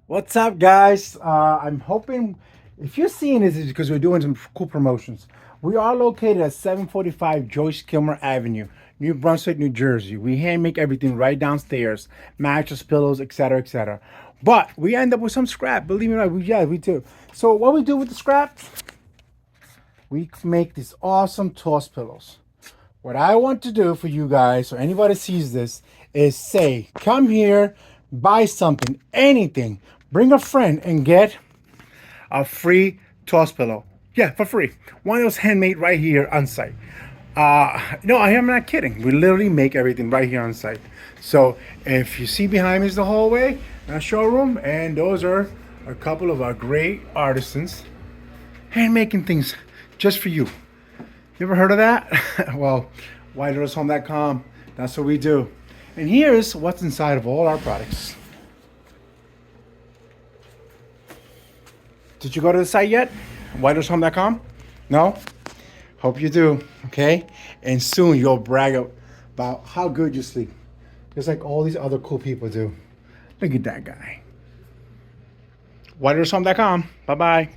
What's up, guys? I'm hoping if you're seeing this, it's because we're doing some cool promotions. We are located at 745 Joyce Kylmer Avenue, New Brunswick, New Jersey. We hand make everything right downstairs, mattress, pillows, etc., etc. But we end up with some scrap. Believe me, or not, we do. So what we do with the scrap? We make these awesome toss pillows. What I want to do for you guys, or anybody sees this, is say, come here, buy something, anything, bring a friend, and get a free toss pillow. Yeah, for free. One of those handmade right here on site. No, I am not kidding. We literally make everything right here on site. So if you see behind me is the hallway, a showroom, and those are a couple of our great artisans hand making things just for you. You ever heard of that? Well, whitelotushome.com. That's what we do. And here's what's inside of all our products. Did you go to the site yet? whitelotushome.com? No? Hope you do, okay? And soon you'll brag about how good you sleep. Just like all these other cool people do. Look at that guy. whitelotushome.com. Bye-bye.